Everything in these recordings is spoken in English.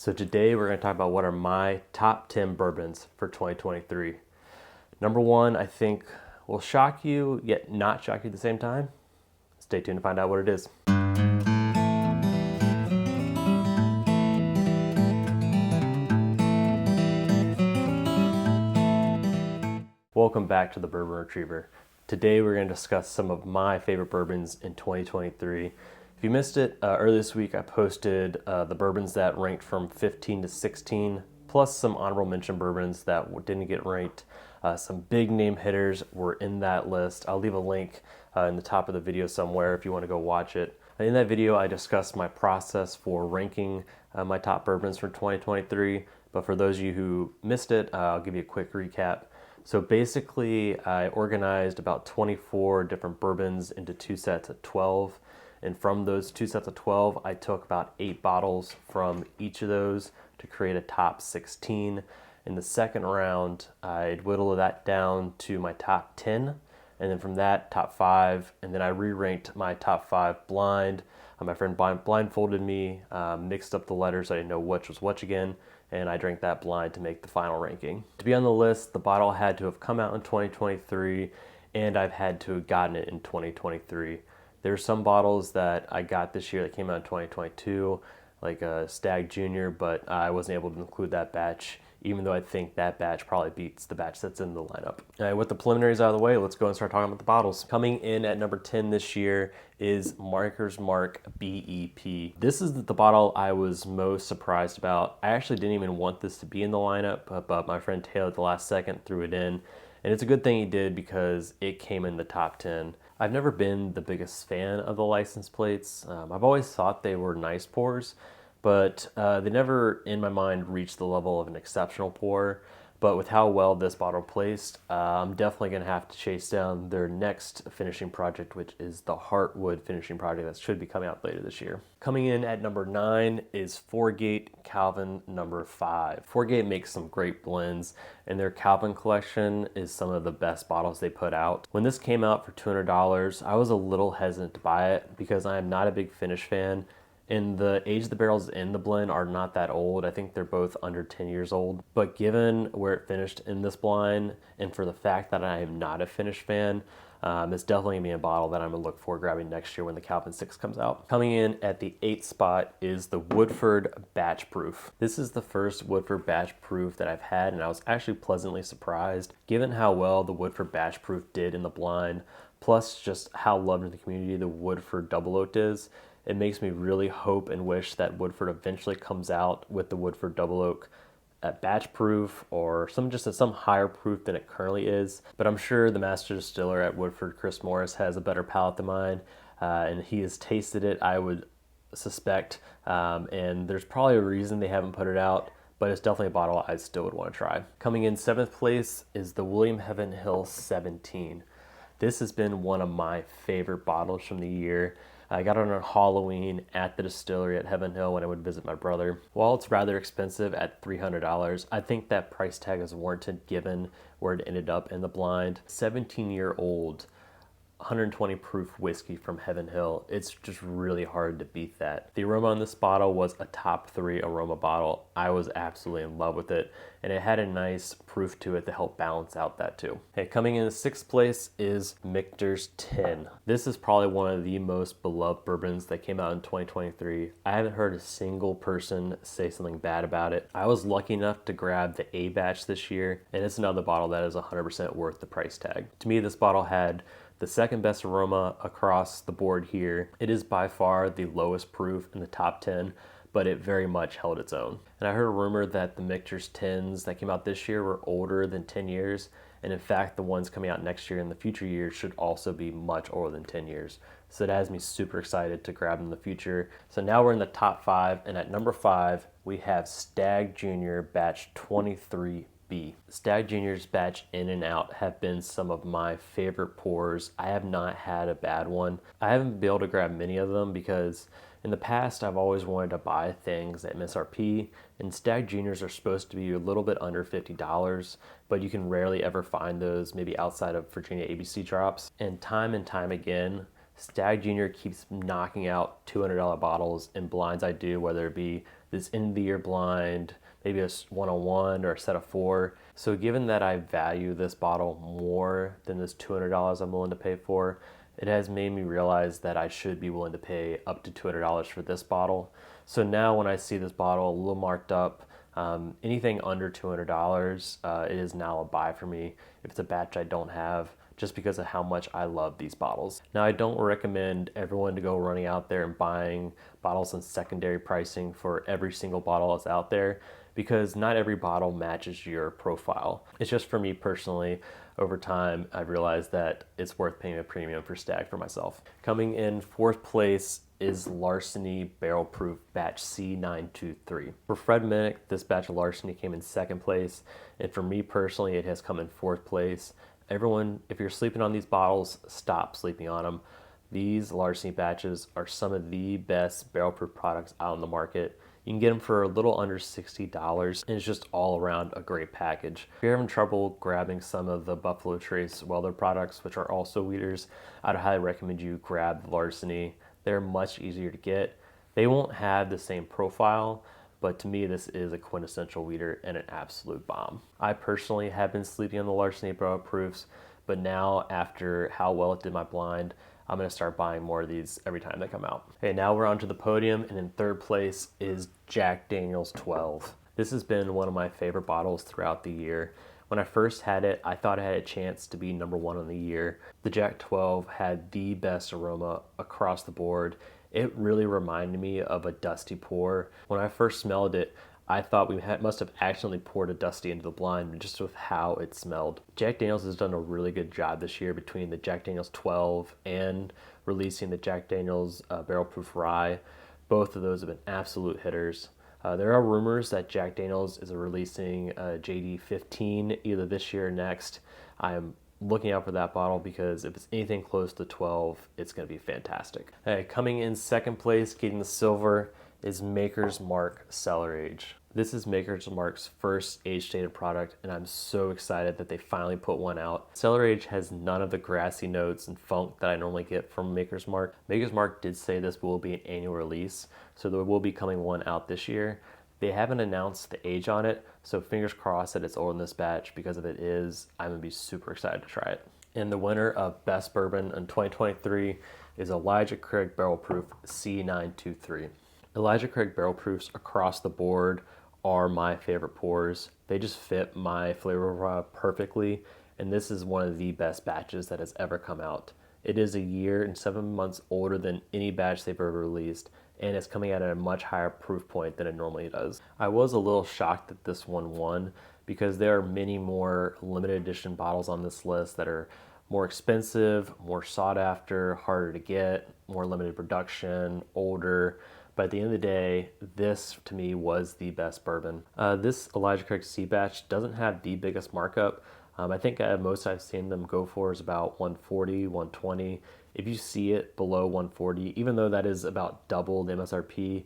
So today we're going to talk about what are my top 10 bourbons for 2023. Number one, I think will shock you, yet not shock you at the same time. Stay tuned to find out what it is. Welcome back to the Bourbon Retriever. Today we're going to discuss some of my favorite bourbons in 2023. If you missed it, earlier this week I posted the bourbons that ranked from 15 to 16, plus some honorable mention bourbons that didn't get ranked. Some big name hitters were in that list. I'll leave a link in the top of the video somewhere if you want to go watch it. In that video I discussed my process for ranking my top bourbons for 2023, but for those of you who missed it, I'll give you a quick recap. So basically I organized about 24 different bourbons into two sets of 12. And from those two sets of 12, I took about 8 bottles from each of those to create a top 16. In the second round, I'd whittle that down to my top 10. And then from that, top 5. And then I re-ranked my top 5 blind. My friend blindfolded me, mixed up the letters. I didn't know which was which again. And I drank that blind to make the final ranking. To be on the list, the bottle had to have come out in 2023, and I've had to have gotten it in 2023. There's some bottles that I got this year that came out in 2022, like a Stagg Junior, but I wasn't able to include that batch, even though I think that batch probably beats the batch that's in the lineup. All right, with the preliminaries out of the way, let's go and start talking about the bottles. Coming in at number 10 this year is Maker's Mark BEP. This is the bottle I was most surprised about. I actually didn't even want this to be in the lineup, but my friend Taylor at the last second threw it in. And it's a good thing he did because it came in the top 10. I've never been the biggest fan of the license plates. I've always thought they were nice pours, but they never, in my mind, reached the level of an exceptional pour. But with how well this bottle placed, I'm definitely going to have to chase down their next finishing project, which is the Heartwood finishing project that should be coming out later this year. Coming in at number 9 is Fourgate Kelvin number 5. Fourgate makes some great blends, and their Kelvin collection is some of the best bottles they put out. When this came out for $200, I was a little hesitant to buy it because I am not a big finish fan. And the age of the barrels in the blend are not that old. I think they're both under 10 years old. But given where it finished in this blind, and for the fact that I am not a finish fan, it's definitely going to be a bottle that I'm going to look for grabbing next year when the Kelvin 6 comes out. Coming in at the 8th spot is the Woodford Batch Proof. This is the first Woodford Batch Proof that I've had, and I was actually pleasantly surprised. Given how well the Woodford Batch Proof did in the blind, plus just how loved in the community the Woodford Double Oaked is, it makes me really hope and wish that Woodford eventually comes out with the Woodford Double Oak at batch proof or some higher proof than it currently is. But I'm sure the master distiller at Woodford, Chris Morris, has a better palate than mine, and he has tasted it, I would suspect. And there's probably a reason they haven't put it out, but it's definitely a bottle I still would want to try. Coming in 7th place is the William Heavenhill 17. This has been one of my favorite bottles from the year. I got it on Halloween at the distillery at Heavenhill when I would visit my brother. While it's rather expensive at $300, I think that price tag is warranted given where it ended up in the blind. 17-year-old 120 proof whiskey from Heavenhill. It's just really hard to beat that. The aroma on this bottle was a top 3 aroma bottle. I was absolutely in love with it, and it had a nice proof to it to help balance out that too. Okay, coming in 6th place is Michter's 10. This is probably one of the most beloved bourbons that came out in 2023. I haven't heard a single person say something bad about it. I was lucky enough to grab the A batch this year, and it's another bottle that is 100% worth the price tag. To me, this bottle had the second best aroma across the board here. It is by far the lowest proof in the top 10, but it very much held its own. And I heard a rumor that the Michter's 10s that came out this year were older than 10 years. And in fact, the ones coming out next year and the future years should also be much older than 10 years. So it has me super excited to grab them in the future. So now we're in the top 5, and at number 5, we have Stagg Junior Batch 23B. Stagg Junior's batch in and out have been some of my favorite pours. I have not had a bad one. I haven't been able to grab many of them because in the past I've always wanted to buy things at MSRP, and Stagg Juniors are supposed to be a little bit under $50, but you can rarely ever find those maybe outside of Virginia ABC drops. And time again, Stagg Junior keeps knocking out $200 bottles in blinds I do, whether it be this end of the year blind, maybe a one-on-one or a set of 4. So given that I value this bottle more than this $200 I'm willing to pay for, it has made me realize that I should be willing to pay up to $200 for this bottle. So now when I see this bottle a little marked up, anything under $200, it is now a buy for me if it's a batch I don't have, just because of how much I love these bottles. Now, I don't recommend everyone to go running out there and buying bottles in secondary pricing for every single bottle that's out there, because not every bottle matches your profile. It's just for me personally, over time, I've realized that it's worth paying a premium for Stagg for myself. Coming in 4th place is Larceny Barrel Proof Batch C923. For Fred Minnick, this batch of Larceny came in 2nd place, and for me personally, it has come in 4th place. Everyone, if you're sleeping on these bottles, stop sleeping on them. These Larceny batches are some of the best barrel proof products out on the market. You can get them for a little under $60, and it's just all around a great package. If you're having trouble grabbing some of the Buffalo Trace Weller products, which are also weeders, I'd highly recommend you grab the Larceny. They're much easier to get. They won't have the same profile, but to me, this is a quintessential weeder and an absolute bomb. I personally have been sleeping on the Larceny Barrel Proofs, but now after how well it did my blind, I'm gonna start buying more of these every time they come out. Okay, now we're onto the podium, and in 3rd place is Jack Daniel's 12. This has been one of my favorite bottles throughout the year. When I first had it, I thought it had a chance to be number 1 on the year. The Jack 12 had the best aroma across the board. It really reminded me of a dusty pour. When I first smelled it, I thought we must have accidentally poured a dusty into the blind just with how it smelled. Jack Daniel's has done a really good job this year between the Jack Daniel's 12 and releasing the Jack Daniel's Barrel Proof Rye. Both of those have been absolute hitters. There are rumors that Jack Daniel's is releasing JD 15 either this year or next. I am looking out for that bottle because if it's anything close to 12, it's going to be fantastic. Hey, coming in 2nd place, getting the silver, is Maker's Mark Cellar Age. This is Maker's Mark's first age-stated product, and I'm so excited that they finally put one out. Cellar Age has none of the grassy notes and funk that I normally get from Maker's Mark. Maker's Mark did say this will be an annual release, so there will be coming one out this year. They haven't announced the age on it, so fingers crossed that it's older than this batch, because if it is, I'm gonna be super excited to try it. And the winner of Best Bourbon in 2023 is Elijah Craig Barrel Proof C923. Elijah Craig Barrel Proofs across the board are my favorite pours. They just fit my flavor profile perfectly, and this is one of the best batches that has ever come out. It is a year and 7 months older than any batch they've ever released, and it's coming out at a much higher proof point than it normally does. I was a little shocked that this one won, because there are many more limited edition bottles on this list that are more expensive, more sought after, harder to get, more limited production, older. But at the end of the day, this to me was the best bourbon. This Elijah Craig C batch doesn't have the biggest markup. I think most I've seen them go for is about 140, 120. If you see it below 140, even though that is about double the MSRP,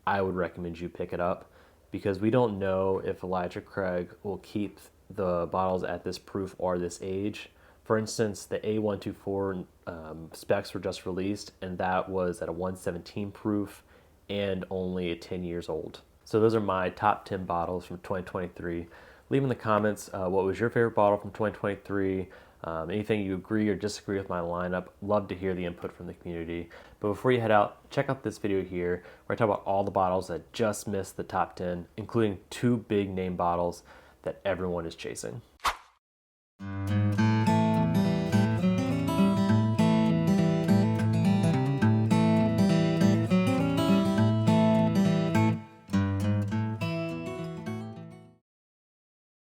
I would recommend you pick it up, because we don't know if Elijah Craig will keep the bottles at this proof or this age. For instance, the A124 specs were just released, and that was at a 117 proof and only 10 years old. So those are my top 10 bottles from 2023. Leave in the comments what was your favorite bottle from 2023, anything you agree or disagree with my lineup. Love to hear the input from the community. But before you head out, check out this video here where I talk about all the bottles that just missed the top 10, including 2 big name bottles that everyone is chasing.